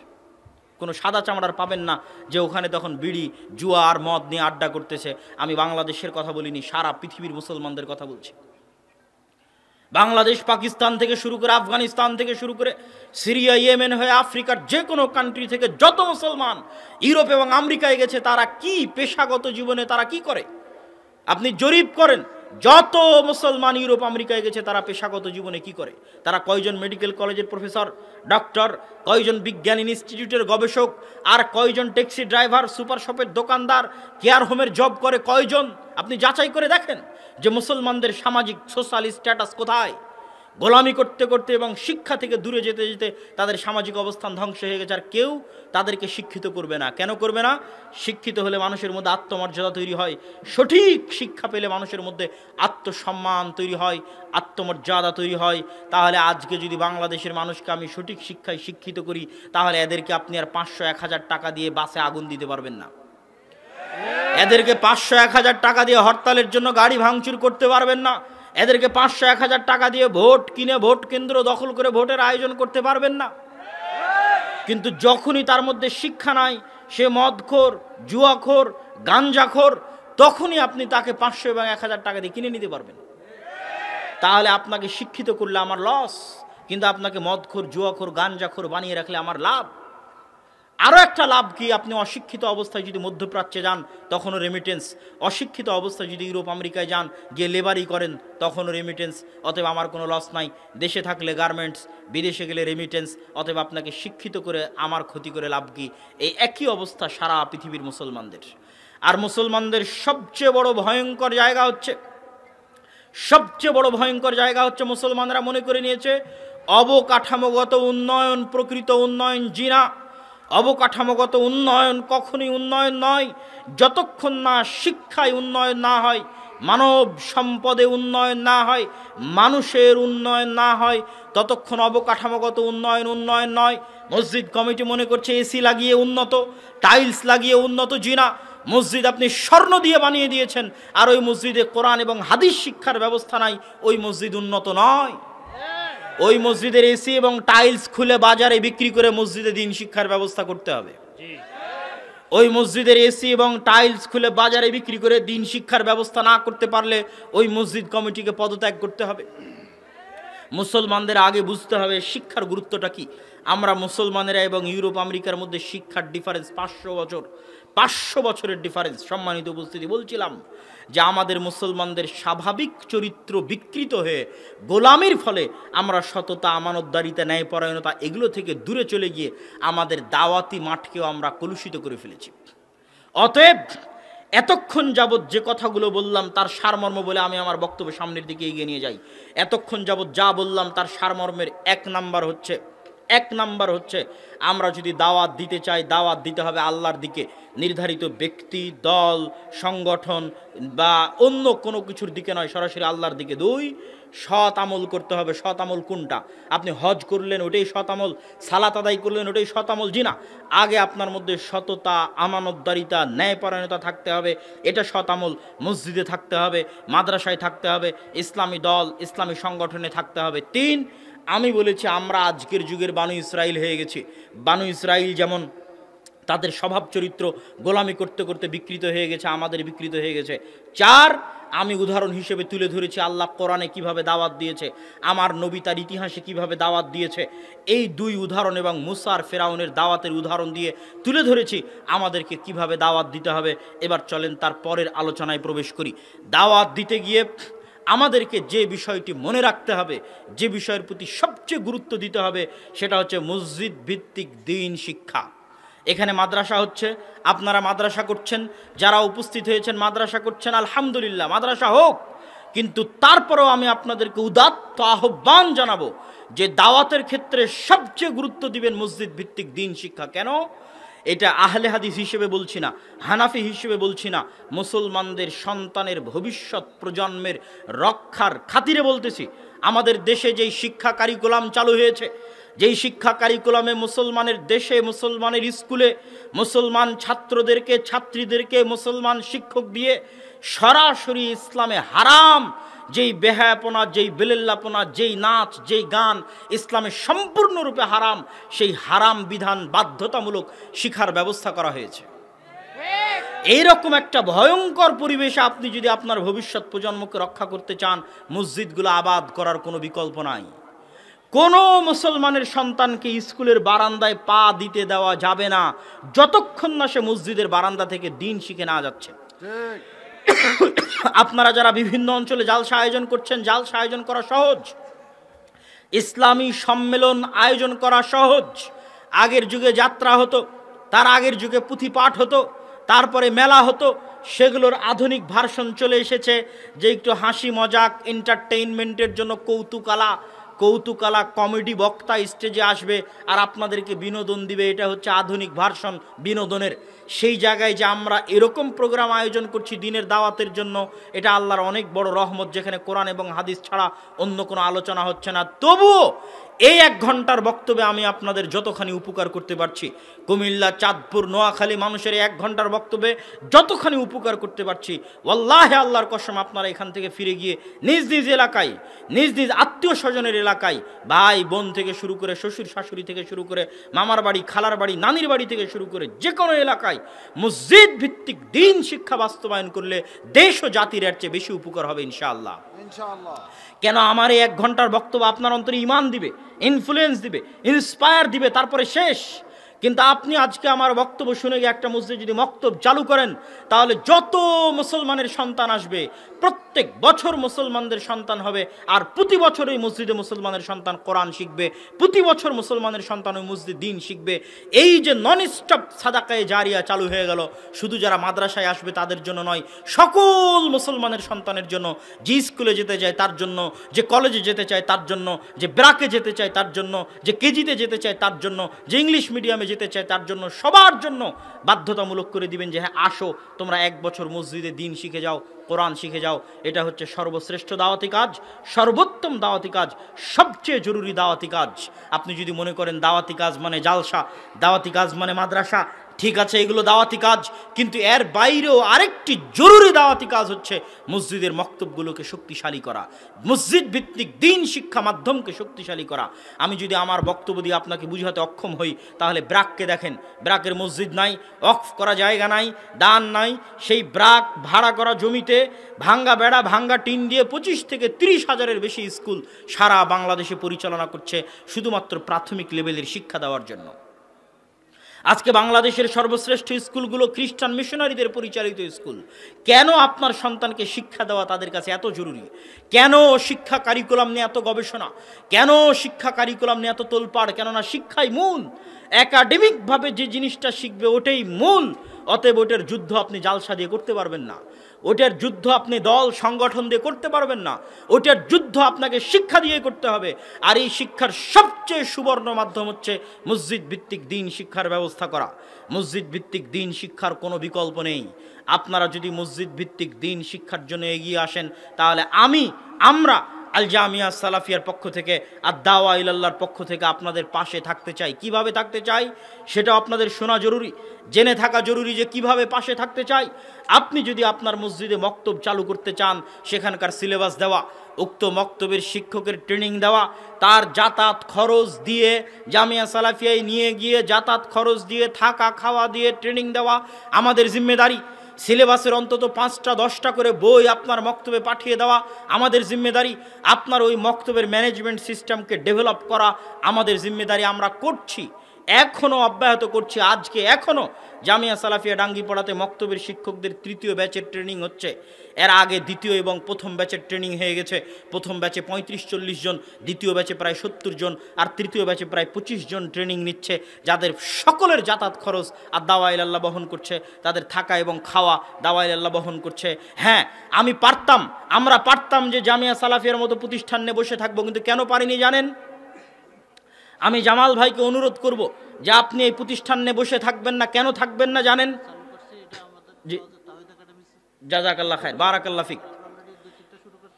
কোনো সাদা চামড়ার পাবেন না যে ওখানে তখন বিড়ি জুয়া আর মদ নিয়ে আড্ডা করতেছে। আমি বাংলাদেশের কথা বলিনি, সারা পৃথিবীর মুসলমানদের কথা বলছি। বাংলাদেশ, পাকিস্তান থেকে শুরু করে আফগানিস্তান থেকে শুরু করে সিরিয়া, ইয়েমেন হয়ে আফ্রিকার যে কোনো কান্ট্রি থেকে যত মুসলমান ইউরোপ এবং আমেরিকায় গেছে, তারা কি পেশাগত জীবনে তারা কি করে আপনি জরিপ করেন। যত মুসলমান ইউরোপ আমেরিকায় গেছে তারা পেশাগত জীবনে কি করে? তারা কয়জন মেডিকেল কলেজের প্রফেসর, ডক্টর, কয়জন বিজ্ঞান ইনস্টিটিউটের গবেষক, আর কয়জন ট্যাক্সি ড্রাইভার, সুপার শপের দোকানদার, কেয়ার হোমের জব করে কয়জন? আপনি যাচাই করে দেখেন যে মুসলমানদের সামাজিক সোশ্যাল স্ট্যাটাস কোথায়। গোলামি করতে করতে এবং শিক্ষা থেকে দূরে যেতে যেতে তাদের সামাজিক অবস্থান ধ্বংস হয়ে গেছে। আর কেউ তাদেরকে শিক্ষিত করবে না। কেন করবে না? শিক্ষিত হলে মানুষের মধ্যে আত্মমর্যাদা তৈরি হয়, সঠিক শিক্ষা পেলে মানুষের মধ্যে আত্মসম্মান তৈরি হয়, আত্মমর্যাদা তৈরি হয়। তাহলে আজকে যদি বাংলাদেশের মানুষকে আমি সঠিক শিক্ষায় শিক্ষিত করি, তাহলে এদেরকে আপনি আর 500-1000 টাকা দিয়ে বাসে আগুন দিতে পারবেন না। এদেরকে 500-1000 টাকা দিয়ে হরতালের জন্য গাড়ি ভাঙচুর করতে পারবেন না। এদেরকে 500-1000 টাকা দিয়ে ভোট কিনে ভোট কেন্দ্র দখল করে ভোটের আয়োজন করতে পারবেন না। কিন্তু যখনই তার মধ্যে শিক্ষা নাই, সে মদখোর, জুয়াখোর, গাঞ্জাখোর, তখনই আপনি তাকে 500 এবং 1000 টাকা দিয়ে কিনে নিতে পারবেন। তাহলে আপনাকে শিক্ষিত করলে আমার লস, কিন্তু আপনাকে মদখোর, জুয়াখোর, গাঞ্জাখোর বানিয়ে রাখলে আমার লাভ। আরও একটা লাভ কি? আপনি অশিক্ষিত অবস্থায় যদি মধ্যপ্রাচ্যে যান, তখনও রেমিটেন্স। অশিক্ষিত অবস্থায় যদি ইউরোপ আমেরিকায় যান, গিয়ে লেবারি করেন, তখনও রেমিটেন্স। অতএব আমার কোনো লস নাই। দেশে থাকলে গার্মেন্টস, বিদেশে গেলে রেমিটেন্স। অতএব আপনাকে শিক্ষিত করে আমার ক্ষতি করে লাভ কি? এই একই অবস্থা সারা পৃথিবীর মুসলমানদের। আর মুসলমানদের সবচেয়ে বড় ভয়ঙ্কর জায়গা হচ্ছে মুসলমানরা মনে করে নিয়েছে অবকাঠামোগত উন্নয়ন প্রকৃত উন্নয়ন জিনা। অবকাঠামোগত উন্নয়ন কখনোই উন্নয়ন নয় যতক্ষণ না শিক্ষায় উন্নয়ন না হয়, মানব সম্পদে উন্নয়ন না হয়, মানুষের উন্নয়ন না হয়, ততক্ষণ অবকাঠামোগত উন্নয়ন নয়। মসজিদ কমিটি মনে করছে এসি লাগিয়ে উন্নত, টাইলস লাগিয়ে উন্নত। জিনা মসজিদ আপনি স্বর্ণ দিয়ে বানিয়ে দিয়েছেন, আর ওই মসজিদে কোরআন এবং হাদিস শিক্ষার ব্যবস্থা নাই, ওই মসজিদ উন্নত নয়। ওই মসজিদের এসি এবং টাইলস খুলে বাজারে বিক্রি করে মসজিদে দিন শিক্ষার ব্যবস্থা করতে হবে। ওই মসজিদের এসি এবং টাইলস খুলে বাজারে বিক্রি করে দিন শিক্ষার ব্যবস্থা না করতে পারলে ওই মসজিদ কমিটিকে পদত্যাগ করতে হবে। মুসলমানদের আগে বুঝতে হবে শিক্ষার গুরুত্বটা কি। আমরা মুসলমানেরা এবং ইউরোপ আমেরিকার মধ্যে শিক্ষার ডিফারেন্স 500 বছরের ডিফারেন্স। সম্মানিত উপস্থিতি, বলছিলাম যে আমাদের মুসলমানদের স্বাভাবিক চরিত্র বিকৃত হয়ে গোলামির ফলে আমরা সততা, আমানতদারিতা, ন্যায়পরায়ণতা এগুলো থেকে দূরে চলে গিয়ে আমাদের দাওয়াতি মাঠকেও আমরা কলুষিত করে ফেলেছি। অতএব এতক্ষণ যাবৎ যে কথাগুলো বললাম তার সারমর্ম বলে আমি আমার বক্তব্য সামনের দিকে এগিয়ে নিয়ে যাই। এতক্ষণ যাবৎ যা বললাম তার সারমর্মের এক নাম্বার হচ্ছে আমরা যদি দাওয়াত দিতে চাই, দাওয়াত দিতে হবে আল্লাহর দিকে, নির্ধারিত ব্যক্তি, দল, সংগঠন বা অন্য কোনো কিছুর দিকে নয়, সরাসরি আল্লাহর দিকে। 2, সৎ আমল করতে হবে। সৎ আমল কোনটা? আপনি হজ করলেন ওটাই সৎ আমল, সালাত আদায় করলেন ওটাই সৎ আমল? জি না। আগে আপনার মধ্যে সততা, আমানতদারিতা, ন্যায়পরায়ণতা থাকতে হবে, এটা সৎ আমল। মসজিদে থাকতে হবে, মাদ্রাসায় থাকতে হবে, ইসলামী দল, ইসলামী সংগঠনে থাকতে হবে। 3, আমি বলেছি আমরা আজকের যুগের বানু ইসরাইল হয়ে গেছি। বানু ইসরাইল যেমন তাদের স্বভাব চরিত্র গোলামি করতে করতে বিকৃত হয়ে গেছে, আমাদের বিকৃত হয়ে গেছে। 4, আমি উদাহরণ হিসেবে তুলে ধরেছি আল্লাহ কোরআনে কিভাবে দাওয়াত দিয়েছে, আমার নবী তার ইতিহাসে কিভাবে দাওয়াত দিয়েছে। এই 2 উদাহরণ এবং মুসা আর ফেরাউনের দাওয়াতের উদাহরণ দিয়ে তুলে ধরেছি আমাদেরকে কিভাবে দাওয়াত দিতে হবে। এবার চলেন তার পরের আলোচনায় প্রবেশ করি। দাওয়াত দিতে গিয়ে আমাদেরকে যে বিষয়টি মনে রাখতে হবে, যে বিষয়ের প্রতি সবচেয়ে গুরুত্ব দিতে হবে, সেটা হচ্ছে মসজিদ ভিত্তিক দ্বীন শিক্ষা। এখানে মাদ্রাসা হচ্ছে, আপনারা মাদ্রাসা করছেন, যারা উপস্থিত হয়েছেন মাদ্রাসা করছেন, আলহামদুলিল্লাহ, মাদ্রাসা হোক। কিন্তু তারপরেও আমি আপনাদেরকে উদাত্ত আহ্বান জানাবো যে দাওয়াতের ক্ষেত্রে সবচেয়ে গুরুত্ব দিবেন মসজিদ ভিত্তিক দ্বীন শিক্ষা। কেন? এটা আহলে হাদিস হিসেবে বলছি না, হানাফি হিসেবে বলছি না, মুসলমানদের সন্তানের ভবিষ্যৎ প্রজন্মের রক্ষার খাতিরে বলতেছি। আমাদের দেশে যেই শিক্ষা কারিকুলাম চালু হয়েছে, যেই শিক্ষা কারিকুলামে মুসলমানের দেশে, মুসলমানের স্কুলে মুসলমান ছাত্রদেরকে, ছাত্রীদেরকে মুসলমান শিক্ষক দিয়ে সরাসরি ইসলামে হারাম যেই বেহায়াপনা, যেই বেলেল্লাপনা, যেই নাচ, যেই গান ইসলামে সম্পূর্ণরূপে হারাম, সেই হারাম বিধান বাধ্যতামূলক শিখার ব্যবস্থা করা হয়েছে। এইরকম একটা ভয়ঙ্কর পরিবেশে আপনি যদি আপনার ভবিষ্যৎ প্রজন্মকে রক্ষা করতে চান, মসজিদগুলো আবাদ করার কোনো বিকল্প নাই। কোনো মুসলমানের সন্তানকে স্কুলের বারান্দায় পা দিতে দেওয়া যাবে না যতক্ষণ না সে মসজিদের বারান্দা থেকে দিন শিখে না যাচ্ছে। আপনারা যারা বিভিন্ন অঞ্চলে জালসা আয়োজন করছেন, জালসা আয়োজন করা সহজ, ইসলামী সম্মেলন আয়োজন করা সহজ। আগের যুগে যাত্রা হতো, তার আগের যুগে পুঁথি পাঠ হতো, তারপরে মেলা হতো। সেগুলোর আধুনিক ভার্সন চলে এসেছে যে একটু হাসি মজাক এন্টারটেইনমেন্টের জন্য কৌতুকালা কমেডি বক্তা স্টেজে আসবে আর আপনাদেরকে বিনোদন দিবে। এটা হচ্ছে আধুনিক ভার্সন বিনোদনের। সেই জায়গায় যে আমরা এরকম প্রোগ্রাম আয়োজন করছি দিনের দাওয়াতের জন্য, এটা আল্লাহর অনেক বড় রহমত, যেখানে কোরআন এবং হাদিস ছাড়া অন্য কোনো আলোচনা হচ্ছে না। তবুও এই 1 ঘন্টার বক্তব্যে আমি আপনাদের যতখানি উপকার করতে পারছি, কুমিল্লা, চাঁদপুর, নোয়াখালী মানুষের 1 ঘন্টার বক্তব্যে যতখানি উপকার করতে পারছি, ওয়াল্লাহি আল্লাহর কসম আপনারা এখান থেকে ফিরে গিয়ে নিজ নিজ এলাকায়, নিজ নিজ আত্মীয় স্বজনের এলাকায়, ভাই বোন থেকে শুরু করে শ্বশুর শাশুড়ি থেকে শুরু করে মামার বাড়ি, খালার বাড়ি, নানির বাড়ি থেকে শুরু করে যে কোনো এলাকায় মসজিদ ভিত্তিক দ্বীন শিক্ষা বাস্তবায়ন করলে দেশ ও জাতির এর চেয়ে বেশি উপকার হবে ইনশাআল্লাহ। কেন আমার এই 1 ঘন্টার বক্তব্য আপনার অন্তরে ঈমান দিবে, ইনফ্লুয়েন্স দিবে, ইন্সপায়ার দিবে, তারপরে শেষ। কিন্তু আপনি আজকে আমার বক্তব্য শুনে গিয়ে একটা মসজিদ যদি মক্তব চালু করেন, তাহলে যত মুসলমানের সন্তান আসবে প্রত্যেক বছর মুসলমানদের সন্তান হবে, আর প্রতি বছর ওই মসজিদে মুসলমানের সন্তান কোরআন শিখবে, প্রতি বছর মুসলমানের সন্তান ওই মসজিদ দ্বীন শিখবে। এই যে নন স্টপ সাদাকায়ে জারিয়া চালু হয়ে গেল, শুধু যারা মাদ্রাসায় আসবে তাদের জন্য নয়, সকল মুসলমানের সন্তানের জন্য, যে স্কুলে যেতে চায় তার জন্য, যে কলেজে যেতে চায় তার জন্য, যে ব্রাকে যেতে চায় তার জন্য, যে কেজিতে যেতে চায় তার জন্য, যে ইংলিশ মিডিয়ামে যেতে চায় তার জন্য, সবার জন্য বাধ্যতামূলক করে দিবেন যে হ্যাঁ আসো তোমরা 1 বছর মসজিদে দ্বীন শিখে যাও, কোরআন শিখে যাও। এটা হচ্ছে সর্বশ্রেষ্ঠ দাওয়াতি কাজ, সর্বোত্তম দাওয়াতি কাজ, সবচেয়ে জরুরি দাওয়াতি কাজ। আপনি যদি মনে করেন দাওয়াতি কাজ মানে জালসা, দাওয়াতি কাজ মানে মাদ্রাসা, ঠিক আছে, এগুলো দাওয়াতি কাজ, কিন্তু এর বাইরেও আরেকটি জরুরি দাওয়াতি কাজ হচ্ছে মসজিদের মক্তবগুলোকে শক্তিশালী করা, মসজিদ ভিত্তিক দ্বীন শিক্ষা মাধ্যমকে শক্তিশালী করা। আমি যদি আমার বক্তব্য দিয়ে আপনাকে বুঝাতে অক্ষম হই, তাহলে ব্রাককে দেখেন, ব্রাকের মসজিদ নাই, ওয়াকফ করা জায়গা নাই, দান নাই, সেই ব্রাক ভাড়া করা জমিতে ভাঙ্গা বেড়া, ভাঙ্গা টিন দিয়ে 25 থেকে 30 হাজারের বেশি স্কুল সারা বাংলাদেশে পরিচালনা করছে শুধুমাত্র প্রাথমিক লেভেলের শিক্ষা দেওয়ার জন্য। আজকে বাংলাদেশের সর্বশ্রেষ্ঠ স্কুলগুলো খ্রিস্টান মিশনারিদের পরিচালিত স্কুল। কেন আপনার সন্তানকে শিক্ষা দেওয়া তাদের কাছে এত জরুরি? কেন শিক্ষা কারিকুলাম নিয়ে এত গবেষণা? কেন শিক্ষা কারিকুলাম নিয়ে এত তোলপাড়? কেননা শিক্ষাই মূল, একাডেমিকভাবে যে জিনিসটা শিখবে ওটাই মূল। অতএব ওটার যুদ্ধ আপনি জালসা দিয়ে করতে পারবেন না, ওটার যুদ্ধ আপনি দল সংগঠন দিয়ে করতে পারবেন না, ওটার যুদ্ধ আপনাকে শিক্ষা দিয়ে করতে হবে। আর এই শিক্ষার সবচেয়ে সুবর্ণ মাধ্যম হচ্ছে মসজিদ ভিত্তিক দ্বীন শিক্ষার ব্যবস্থা করা। মসজিদ ভিত্তিক দ্বীন শিক্ষার কোনো বিকল্প নেই। আপনারা যদি মসজিদ ভিত্তিক দ্বীন শিক্ষার জন্য এগিয়ে আসেন, তাহলে আমরা আল জামিয়া সালাফিয়ার পক্ষ থেকে, আদ-দাওয়া ইলাল্লাহর পক্ষ থেকে আপনাদের পাশে থাকতে চাই। কিভাবে থাকতে চাই সেটা আপনাদের শোনা জরুরি, জেনে থাকা জরুরি যে কিভাবে পাশে থাকতে চাই। আপনি যদি আপনার মসজিদে মক্তব চালু করতে চান, সেখানকার সিলেবাস দেওয়া, উক্ত মক্তবের শিক্ষকের ট্রেনিং দেওয়া, তার যাতায়াত খরচ দিয়ে জামিয়া সালাফিয়ায় নিয়ে গিয়ে যাতায়াত খরচ দিয়ে থাকা খাওয়া দিয়ে ট্রেনিং দেওয়া আমাদের জিম্মেদারি। সিলেবাসের অন্তত 5টা 10টা করে বই আপনার মক্তবে পাঠিয়ে দেওয়া আমাদের জিম্মেদারি। আপনার ওই মক্তবের ম্যানেজমেন্ট সিস্টেমকে ডেভেলপ করা আমাদের জিম্মেদারি। আমরা করছি, এখনও অব্যাহত করছি। আজকে এখনও জামিয়া সালাফিয়া ডাঙ্গিপাড়াতে মক্তবের শিক্ষকদের 3য় ব্যাচের ট্রেনিং হচ্ছে। এর আগে 2য় এবং প্রথম ব্যাচের ট্রেনিং হয়ে গেছে। প্রথম ব্যাচে 35-40 জন, 2য় ব্যাচে প্রায় 70 জন, আর 3য় ব্যাচে প্রায় 25 জন ট্রেনিং নিচ্ছে, যাদের সকলের যাতায়াত খরচ আর দাওয়া ইলাল্লাহ বহন করছে, তাদের থাকা এবং খাওয়া দাওয়া ইলাল্লাহ বহন করছে। হ্যাঁ, আমরা পারতাম যে জামিয়া সালাফিয়ার মতো প্রতিষ্ঠান নিয়ে বসে থাকবো, কিন্তু কেন পারিনি জানেন? আমি জামাল ভাইকে অনুরোধ করব যে আপনি এই প্রতিষ্ঠান নিয়ে বসে থাকবেন না। কেন থাকবেন না জানেন? জাযাকাল্লাহ খায়র, বারাকাল্লাহ ফিক।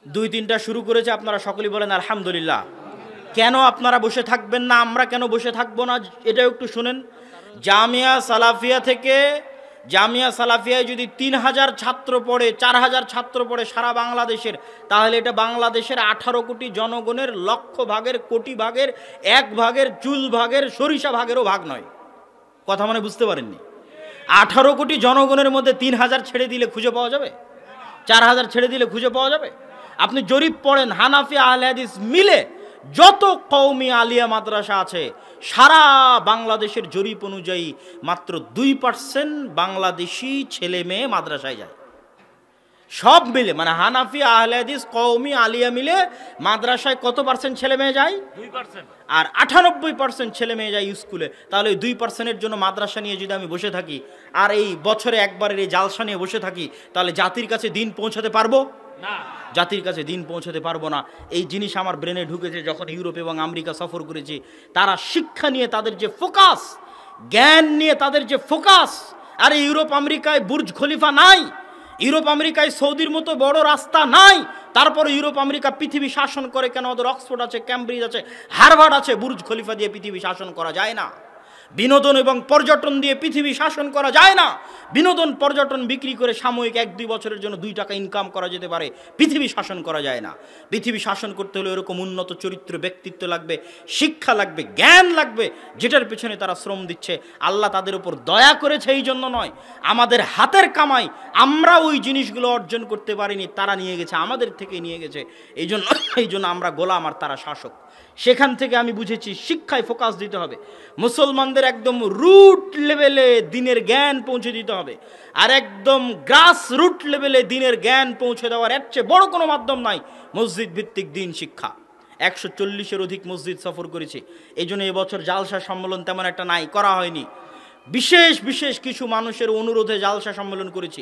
2-3টা শুরু করেছে, আপনারা সকলেই বলেন আলহামদুলিল্লাহ। কেন আপনারা বসে থাকবেন না? আমরা কেন বসে থাকবো না? এটাও একটু শুনেন। জামিয়া সালাফিয়া থেকে জামিয়া সালাফিয়ায় যদি 3000 ছাত্র পড়ে, 4000 ছাত্র পড়ে সারা বাংলাদেশের, তাহলে এটা বাংলাদেশের 18 কোটি জনগণের লক্ষ ভাগের, কোটি ভাগের, 1 ভাগের, চুল ভাগের, সরিষা ভাগেরও ভাগ নয়। কথা মানে বুঝতে পারেননি? 18 কোটি জনগণের মধ্যে 3000 ছেড়ে দিলে খুঁজে পাওয়া যাবে? 4000 ছেড়ে দিলে খুঁজে পাওয়া যাবে? আপনি জরিপ পড়েন, হানাফি আহলে হাদিস মিলে যত কওমি আলিয়া মাদ্রাসা আছে সারা বাংলাদেশের জরিপ অনুযায়ী মাত্র 2% বাংলাদেশি ছেলে মেয়ে মাদ্রাসায় যায়। সব মিলে, মানে হানাফি আহলে হাদিস কওমি আলিয়া মিলে মাদ্রাসায় কত পার্সেন্ট ছেলে মেয়ে যায়? 2%। আর 98% ছেলে মেয়ে যায় স্কুলে। তাহলে ওই 2%-এর জন্য মাদ্রাসা নিয়ে যদি আমি বসে থাকি আর এই বছরে একবারের এই জালসা নিয়ে বসে থাকি, তাহলে জাতির কাছে দিন পৌঁছাতে পারবো না? জাতির কাছে দিন পৌঁছাতে পারবো না। এই জিনিস আমার ব্রেনে ঢুকেছে যখন ইউরোপ এবং আমেরিকা সফর করেছি। তারা শিক্ষা নিয়ে তাদের যে ফোকাস, জ্ঞান নিয়ে তাদের যে ফোকাস, আরে ইউরোপ আমেরিকায় বুর্জ খলিফা নাই, ইউরোপ আমেরিকায় সৌদির মতো বড় রাস্তা নাই, তারপরে ইউরোপ আমেরিকা পৃথিবী শাসন করে কেন? ওদের অক্সফোর্ড আছে, ক্যামব্রিজ আছে, হার্ভার্ড আছে। বুর্জ খলিফা দিয়ে পৃথিবী শাসন করা যায় না। বিনোদন এবং পর্যটন দিয়ে পৃথিবী শাসন করা যায় না। বিনোদন পর্যটন বিক্রি করে সাময়িক 1-2 বছরের জন্য 2 টাকা ইনকাম করা যেতে পারে, পৃথিবী শাসন করা যায় না। পৃথিবী শাসন করতে হলে এরকম উন্নত চরিত্র, ব্যক্তিত্ব লাগবে, শিক্ষা লাগবে, জ্ঞান লাগবে, যেটার পেছনে তারা শ্রম দিচ্ছে। আল্লাহ তাদের উপর দয়া করেছে এই জন্য নয়, আমাদের হাতের কামাই, আমরা ওই জিনিসগুলো অর্জন করতে পারিনি, তারা নিয়ে গেছে, আমাদের থেকে নিয়ে গেছে। এই জন্য আমরা গোলাম আর তারা শাসক। সেখান থেকে আমি বুঝেছি শিক্ষায় ফোকাস দিতে হবে। মুসলমানদের একদম রুট লেভেলে দিনের জ্ঞান পৌঁছে দিতে হবে, আর একদম গ্রাস রুট লেভেলে দিনের জ্ঞান পৌঁছে দেওয়ার এর চেয়ে বড় কোনো মাধ্যম নাই মসজিদ ভিত্তিক দিন শিক্ষা। 140-এর অধিক মসজিদ সফর করেছি। এই জন্য এবছর জালসা সম্মেলন তেমন একটা নাই, করা হয়নি। বিশেষ বিশেষ কিছু মানুষের অনুরোধে জালসা সম্মেলন করেছি।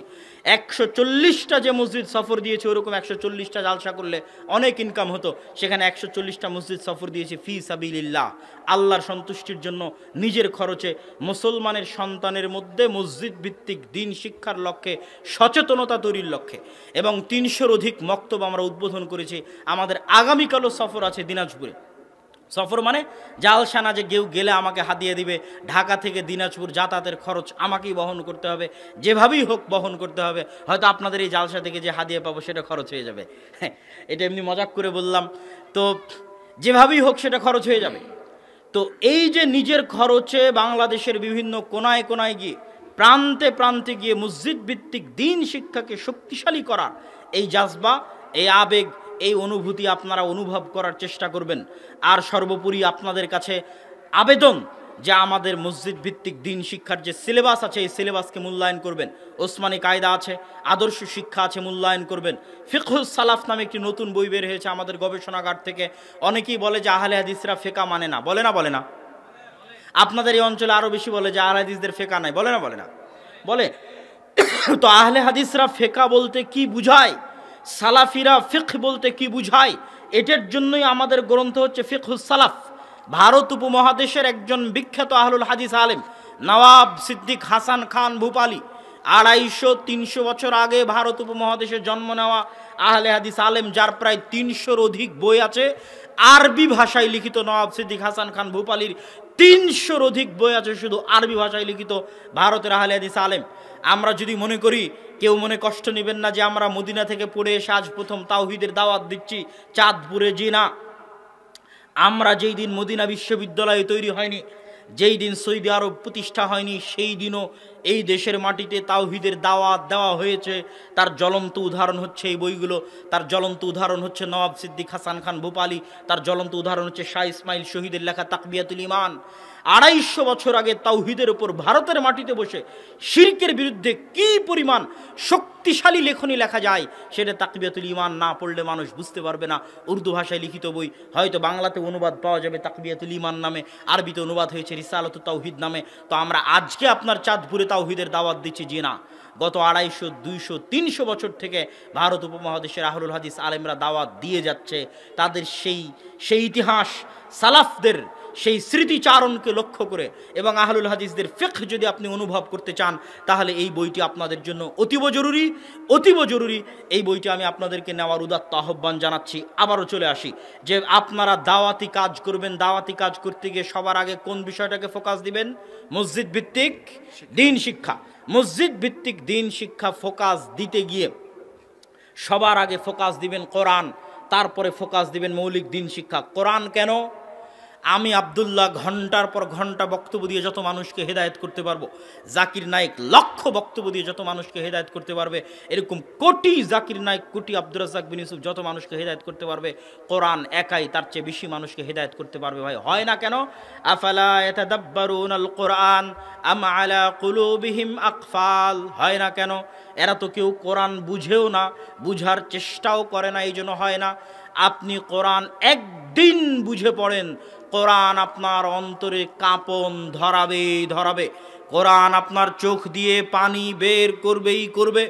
140টা যে মসজিদ সফর দিয়েছে, ওরকম 140টা জালসা করলে অনেক ইনকাম হতো। সেখানে 140টা মসজিদ সফর দিয়েছি ফি সাবিলিল্লাহ, আল্লাহর সন্তুষ্টির জন্য, নিজের খরচে, মুসলমানের সন্তানের মধ্যে মসজিদ ভিত্তিক দিন শিক্ষার লক্ষ্যে, সচেতনতা তৈরির লক্ষ্যে। এবং 300-র অধিক মক্তব আমরা উদ্বোধন করেছি। আমাদের আগামীকালও সফর আছে দিনাজপুরে। সফর মানে জালসা না যে কেউ গেলে আমাকে হাতিয়ে দিবে, ঢাকা থেকে দিনাজপুর যাতায়াতের খরচ আমাকেই বহন করতে হবে, যেভাবেই হোক বহন করতে হবে। হয়তো আপনাদের এই জালসা থেকে যে হাতিয়ে পাবো সেটা খরচ হয়ে যাবে, এটা এমনি মজাক করে বললাম। তো যেভাবেই হোক সেটা খরচ হয়ে যাবে। তো এই যে নিজের খরচে বাংলাদেশের বিভিন্ন কোনায় কোনায় গিয়ে, প্রান্তে প্রান্তে গিয়ে মসজিদ ভিত্তিক দিন শিক্ষাকে শক্তিশালী করার এই জাজবা, এই আবেগ, এই অনুভূতি আপনারা অনুভব করার চেষ্টা করবেন। আর সর্বোপরি আপনাদের কাছে আবেদন যে আমাদের মসজিদ ভিত্তিক দিন শিক্ষার যে সিলেবাস আছে, এই সিলেবাসকে মূল্যায়ন করবেন। ওসমানী কায়দা আছে, আদর্শ শিক্ষা আছে, মূল্যায়ন করবেন। ফিকহুস সালাফ নামে একটি নতুন বই বের হয়েছে আমাদের গবেষণাগার থেকে। অনেকেই বলে যে আহলে হাদিসরা ফেকা মানে না, বলে না? বলে না? আপনাদের এই অঞ্চলে আরও বেশি বলে যে আহলে হাদিসদের ফেকা নাই, বলে না? বলে না? বলে। তো আহলে হাদিসরা ফেকা বলতে কি বুঝায়, সালাফিরা ফিকহ বলতে কি বুঝায়, এটার জন্যই আমাদের গ্রন্থ হচ্ছে ফিকহুস সালাফ। ভারত উপমহাদেশের একজন বিখ্যাত আহলুল হাদিস আলেম নওয়াব সিদ্দিক হাসান খান ভূপালী, 250-300 বছর আগে ভারত উপমহাদেশে জন্ম নেওয়া আহলে হাদিস আলেম, যার প্রায় 300-র অধিক বই আছে আরবি ভাষায় লিখিত। নওয়াব সিদ্দিক হাসান খান ভূপালীর 300-র অধিক বই আছে শুধু আরবি ভাষায় লিখিত, ভারতের আহলে হাদিস আলেম। আমরা যদি মনে করি, কেউ মনে কষ্ট নেবেন না যে আমরা মদিনা থেকে পড়ে এসে আজ প্রথম তাওহীদের দাওয়াত দিচ্ছি চাঁদপুরে, জি না। আমরা যেই দিন মদিনা বিশ্ববিদ্যালয় তৈরি হয়নি, যেই দিন সৌদি আরব প্রতিষ্ঠা হয়নি, সেই দিনও এই দেশের মাটিতে তাওহীদের দাওয়াত দেওয়া হয়েছে। তার জ্বলন্ত উদাহরণ হচ্ছে এই বইগুলো, তার জ্বলন্ত উদাহরণ হচ্ছে নওয়াব সিদ্দিক হাসান খান ভূপালী, তার জ্বলন্ত উদাহরণ হচ্ছে শাহ ইসমাইল শহীদের লেখা তাকবিয়াতুল ঈমান। 250 বছর আগে তাওহীদের উপর ভারতের মাটিতে বসে শিরকের বিরুদ্ধে কি পরিমাণ শক্তিশালী লেখনী লেখা যায়, সেটা তাকবিয়াতুল ঈমান না পড়লে মানুষ বুঝতে পারবে না। উর্দু ভাষায় লিখিত বই, হয়তো বাংলাতে অনুবাদ পাওয়া যাবে তাকবিয়াতুল ঈমান নামে, আরবিতে অনুবাদ হয়েছে রিসালাতুত তাওহীদ নামে। তো আমরা আজকে আপনার চাঁদপুরে তাওহীদের দাওয়াত দিচ্ছি, জি না। গত 250, 200, 300 বছর থেকে ভারত উপমহাদেশের আহলুল হাদিস আলেমরা দাওয়াত দিয়ে যাচ্ছে। তাদের সেই ইতিহাস, সালাফদের সেই স্মৃতিচারণকে লক্ষ্য করে এবং আহলুল হাদিসদের ফিকহ যদি আপনি অনুভব করতে চান, তাহলে এই বইটি আপনাদের জন্য অতীব জরুরি, অতীব জরুরি। এই বইটি আমি আপনাদেরকে নেওয়ার উদাত্ত আহ্বান জানাচ্ছি। আবারও চলে আসি যে আপনারা দাওয়াতি কাজ করবেন, দাওয়াতি কাজ করতে গিয়ে সবার আগে কোন বিষয়টাকে ফোকাস দিবেন? মসজিদ ভিত্তিক দ্বীন শিক্ষা। মসজিদ ভিত্তিক দ্বীন শিক্ষা ফোকাস দিতে গিয়ে সবার আগে ফোকাস দিবেন কোরআন, তারপরে ফোকাস দিবেন মৌলিক দ্বীন শিক্ষা। কোরআন কেন? আমি আব্দুল্লাহ ঘন্টার পর ঘন্টা বক্তব্য দিয়ে যত মানুষকে হেদায়েত করতে পারবো, জাকির নায়েক লক্ষ বক্তব্য দিয়ে যত মানুষকে হেদায়েত করতে পারবে, এরকম কোটি জাকির নায়েক, কোটি আব্দুর রাজ্জাক বিন ইউসুফ যত মানুষকে হেদায়েত করতে পারবে, কোরআন একাই তার চেয়ে বেশি মানুষকে হেদায়েত করতে পারবে। ভাই হয় না কেন? আফালা ইয়াতাদাব্বারুনাল কোরআন আম আলা কুলুবিহিম আকফাল। হয় না কেন? এরা তো কেউ কোরআন বুঝেও না, বুঝার চেষ্টাও করে না, এই জন্য হয় না। আপনি কোরআন একদিন বুঝে পড়েন, কোরআন আপনার অন্তরে কাঁপন ধরাবে। কোরআন আপনার চোখ দিয়ে পানি বের করবেই করবে।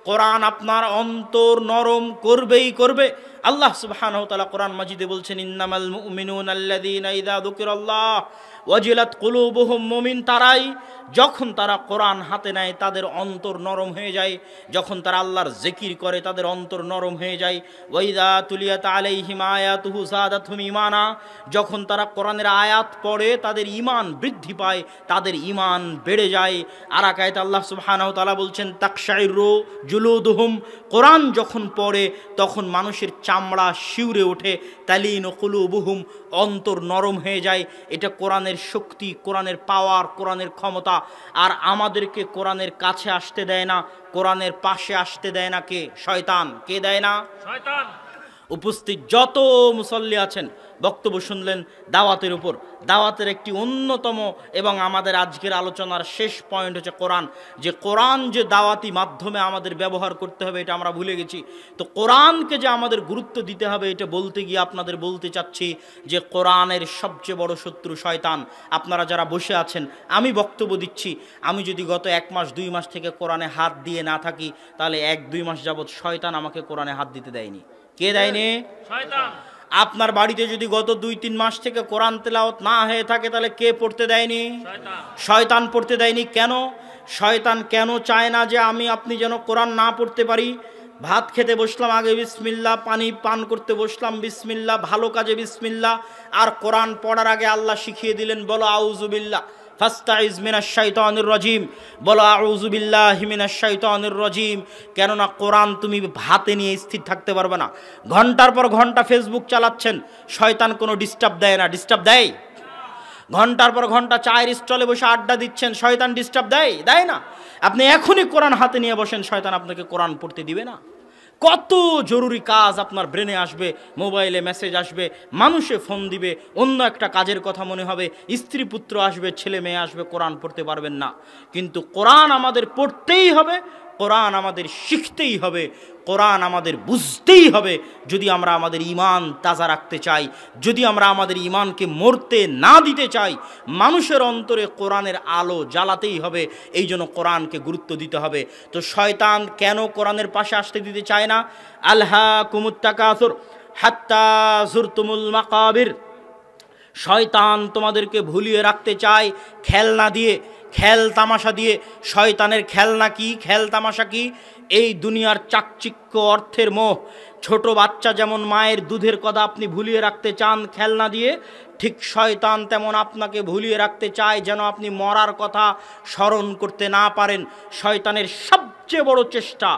কোরআন আপনার অন্তর নরম করবে। আল্লাহ সুবহানাহু ওয়া তাআলা কোরআন মাজিদে বলছেন, ইন্নামাল মুমিনুনা আল্লাযীনা ইযা যুকিরাল্লাহ ওয়াজিলাত কুলুবুহুম। মুমিন তারাই যখন তারা কোরআন হাতে নেয় তাদের অন্তর নরম হয়ে যায়, যখন তারা আল্লাহর জিকির করে তাদের অন্তর নরম হয়ে যায়। ওয়াইদা তুলিয়াত আলাইহিম আয়াতুহু যাদাতহুম ঈমানা। যখন তারা কোরআনের আয়াত পড়ে তাদের ঈমান বৃদ্ধি পায়, তাদের ঈমান বেড়ে যায়। আর এক আয়াতে আল্লাহ সুবহানাহু ওয়া তাআলা বলছেন, তাকশাইরু জুলুদুহুম। কোরআন যখন পড়ে তখন মানুষের চামড়া শিউরে ওঠে। তালিনু কুলুবুহুম, অন্তর নরম হয়ে যায়। এটা কোরআনের শক্তি, কোরআনের পাওয়ার, কোরআনের ক্ষমতা। আর আমাদেরকে কোরআনের কাছে আসতে দেয় না, কোরআনের পাশে আসতে দেয় না কে? শয়তান। কে দেয় না? শয়তান। উপস্থিত যত মুসল্লি আছেন, বক্তব্য শুনলেন দাওয়াতের উপর। দাওয়াতের একটি অন্যতম এবং আমাদের আজকের আলোচনার শেষ পয়েন্ট হচ্ছে কোরআন। যে কোরআন যে দাওয়াতি মাধ্যমে আমাদের ব্যবহার করতে হবে এটা আমরা ভুলে গেছি। তো কোরআনকে যে আমাদের গুরুত্ব দিতে হবে এটা বলতে গিয়ে আপনাদের বলতে চাচ্ছি যে কোরআনের সবচেয়ে বড় শত্রু শয়তান। আপনারা যারা বসে আছেন, আমি বক্তব্য দিচ্ছি, আমি যদি গত 1 মাস 2 মাস থেকে কোরআনে হাত দিয়ে না থাকি, তাহলে 1-2 মাস যাবৎ শয়তান আমাকে কোরআনে হাত দিতে দেয়নি। কে দেয়নি? শয়তান। আপনার বাড়িতে যদি গত 2-3 মাস থেকে কোরআন তেলাওয়াত না হয়ে থাকে, তাহলে কে পড়তে দেয়নি? শয়তান পড়তে দেয়নি। কেন? শয়তান কেন চায় না যে আপনি যেন কোরআন না পড়তে পারি? ভাত খেতে বসলাম, আগে বিসমিল্লাহ, পানি পান করতে বসলাম বিসমিল্লাহ, ভালো কাজে বিসমিল্লাহ, আর কোরআন পড়ার আগে আল্লাহ শিখিয়ে দিলেন, বলো আউযু বিল্লাহ ফাস্তাইজ মিনাশ শাইতানির রাজিম, বলো আউযু বিল্লাহি মিনাশ শাইতানির রাজিম। কেননা কোরআন তুমি হাতে নিয়ে স্থির থাকতে পারবে না। ঘন্টার পর ঘন্টা ফেসবুক চালাচ্ছেন, শয়তান কোনো ডিস্টার্ব দেয় না? ডিস্টার্ব দেয়? ঘন্টার পর ঘন্টা চায়ের স্টলে বসে আড্ডা দিচ্ছেন, শয়তান ডিস্টার্ব দেয় না? আপনি এখনই কোরআন হাতে নিয়ে বসেন, শয়তান আপনাকে কোরআন পড়তে দিবে না। কত জরুরি কাজ আপনার ব্রেনে আসবে, মোবাইলে মেসেজ আসবে, মানুষে ফোন দিবে, অন্য একটা কাজের কথা মনে হবে, স্ত্রী পুত্র আসবে, ছেলে মেয়ে আসবে, কোরআন পড়তে পারবেন না। কিন্তু কোরআন আমাদের পড়তেই হবে, কোরআন আমাদের শিখতেই হবে, কোরআন আমাদের বুঝতেই হবে। যদি আমরা আমাদের ঈমান তাজা রাখতে চাই, যদি আমরা আমাদের ঈমানকে মরতে না দিতে চাই, মানুষের অন্তরে কোরআনের আলো জ্বালাতেই হবে। এই জন্য কোরআনকে গুরুত্ব দিতে হবে। তো শয়তান কেন কোরআনের পাশে আসতে দিতে চায় না? আলহাকুমুত তাকাসুর হাত্তা যুরতুমুল মাকাবির। শয়তান তোমাদেরকে ভুলিয়ে রাখতে চায় খেলনা দিয়ে, খেল তামাশা দিয়ে। শয়তানের খেলনা কি, খেল তামাশা কি? এই দুনিয়ার চাকচিক্য, অর্থের মোহ। ছোট বাচ্চা যেমন মায়ের দুধের কথা আপনি ভুলিয়ে রাখতে চান খেলনা দিয়ে, ঠিক শয়তান তেমন আপনাকে ভুলিয়ে রাখতে চায় যেন আপনি মরার কথা স্মরণ করতে না পারেন। শয়তানের সবচেয়ে বড় চেষ্টা,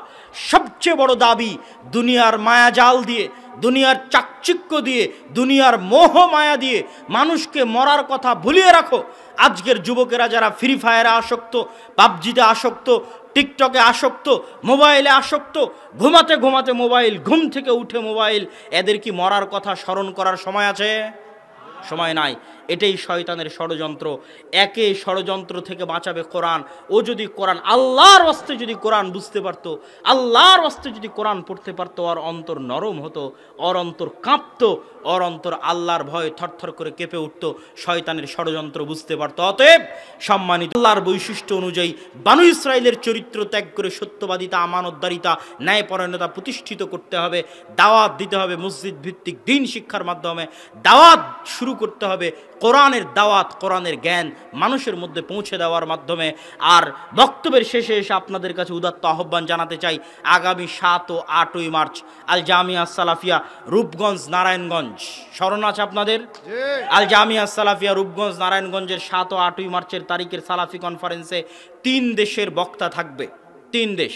সবচেয়ে বড় দাবি, দুনিয়ার মায়াজাল দিয়ে, দুনিয়ার চাকচিক্য দিয়ে, দুনিয়ার মোহ মায়া দিয়ে মানুষকে মরার কথা ভুলিয়ে রাখো। আজকের যুবকেরা যারা ফ্রি ফায়ারে আসক্ত, পাবজিতে আসক্ত, টিকটকে আসক্ত, মোবাইলে আসক্ত, ঘুমাতে ঘুমাতে মোবাইল, ঘুম থেকে উঠে মোবাইল, এদের কি মরার কথা স্মরণ করার সময় আছে? সময় নাই। এটাই শয়তানের ষড়যন্ত্র। একে ষড়যন্ত্র থেকে বাঁচাবে কোরআন। ও যদি কোরআন, আল্লাহর ওয়াস্তে যদি কোরআন বুঝতে পারতো, আল্লাহর ওয়াস্তে যদি কোরআন পড়তে পারতো, ওর অন্তর নরম হতো, ওর অন্তর কাঁপতো, ওর অন্তর আল্লাহর ভয়ে থরথর করে কেঁপে উঠতো, শয়তানের ষড়যন্ত্র বুঝতে পারতো। অতএব সম্মানিত, আল্লাহর বৈশিষ্ট্য অনুযায়ী বানু ইসরাইলের চরিত্র ত্যাগ করে সত্যবাদিতা, আমানতদারিতা, ন্যায়পরায়ণতা প্রতিষ্ঠিত করতে হবে। দাওয়াত দিতে হবে মসজিদ ভিত্তিক দ্বীন শিক্ষার মাধ্যমে। দাওয়াত শুরু করতে হবে কোরআনের দাওয়াত, কোরআনের জ্ঞান মানুষের মধ্যে পৌঁছে দেওয়ার মাধ্যমে। আর বক্তব্যের শেষে এসে আপনাদের কাছে উদাত্ত আহ্বান জানাতে চাই, আগামী 7 ও 8ই মার্চ আল জামিয়া সালাফিয়া রূপগঞ্জ নারায়ণগঞ্জ, স্মরণ আছে আপনাদের? আল জামিয়া সালাফিয়া রূপগঞ্জ নারায়ণগঞ্জের 7 ও 8ই মার্চের তারিখের সালাফি কনফারেন্সে 3 দেশের বক্তা থাকবে। 3 দেশ,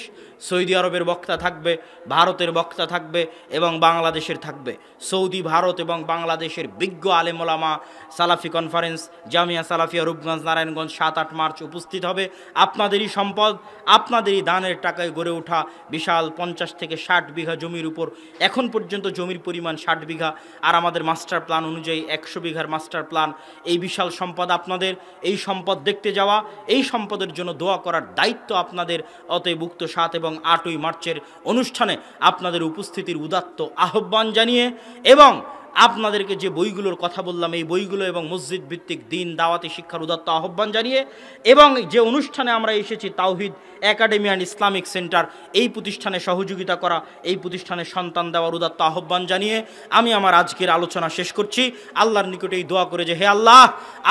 সৌদি আরবের বক্তা থাকবে, ভারতের বক্তা থাকবে এবং বাংলাদেশের থাকবে। সৌদি, ভারত এবং বাংলাদেশের বিজ্ঞ আলেম ওলামা সালাফি কনফারেন্স জামিয়া সালাফিয়া রূপগঞ্জ নারায়ণগঞ্জ 7-8 মার্চ উপস্থিত হবে। আপনাদেরই সম্পদ, আপনাদেরই দানের টাকায় গড়ে ওঠা বিশাল 50 থেকে 60 বিঘা জমির উপর, এখন পর্যন্ত জমির পরিমাণ 60 বিঘা, আর আমাদের মাস্টার প্ল্যান অনুযায়ী 100 বিঘার মাস্টার প্ল্যান। এই বিশাল সম্পদ আপনাদের, এই সম্পদ দেখতে যাওয়া, এই সম্পদের জন্য দোয়া করার দায়িত্ব আপনাদের। অতএব উক্ত 7 এবং 8ই মার্চের অনুষ্ঠানে আপনাদের উপস্থিতির উদাত্ত আহ্বান জানিয়ে এবং আপনাদেরকে যে বইগুলোর কথা বললাম এই বইগুলো এবং মসজিদ ভিত্তিক দিন দাওয়াতি শিক্ষার উদাত্ত আহ্বান জানিয়ে এবং যে অনুষ্ঠানে আমরা এসেছি তাওহিদ একাডেমি অ্যান্ড ইসলামিক সেন্টার, এই প্রতিষ্ঠানে সহযোগিতা করা, এই প্রতিষ্ঠানে সন্তান দেওয়ার উদাত্ত আহ্বান জানিয়ে আমি আমার আজকের আলোচনা শেষ করছি। আল্লাহর নিকটে এই দোয়া করে যে হে আল্লাহ,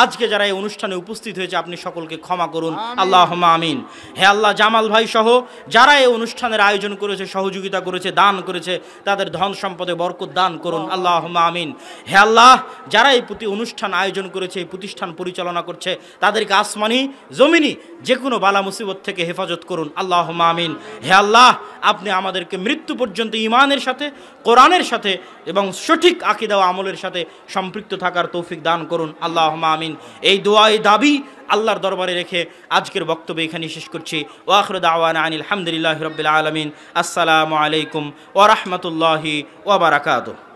আজকে যারা এই অনুষ্ঠানে উপস্থিত হয়েছে আপনি সকলকে ক্ষমা করুন, আল্লাহুম্মা আমিন। হে আল্লাহ, জামাল ভাই সহ যারা এই অনুষ্ঠানের আয়োজন করেছে, সহযোগিতা করেছে, দান করেছে, তাদের ধন সম্পদে বরকত দান করুন, আল্লাহুম্মা আমিন। হে আল্লাহ, যারা এই অনুষ্ঠান আয়োজন করেছে, এই প্রতিষ্ঠান পরিচালনা করছে, তাদেরকে আসমানি জমিনি যে কোনো বালা মুসিবত থেকে হেফাজত করুন, আল্লাহুম্মা আমিন। হে আল্লাহ, আপনি আমাদেরকে মৃত্যু পর্যন্ত ঈমানের সাথে, কোরআনের সাথে এবং সঠিক আকীদা ও আমলের সাথে সম্পৃক্ত থাকার তৌফিক দান করুন, আল্লাহুম্মা আমিন। এই দোয়া, এই দাবি আল্লাহর দরবারে রেখে আজকের বক্তব্য এখানে শেষ করছি। ওয়া আখিরু দাওয়ানা আনিল হামদুলিল্লাহি রাব্বিল আলামিন। আসসালামু আলাইকুম ওয়া রাহমাতুল্লাহি ওয়া বারাকাতুহু।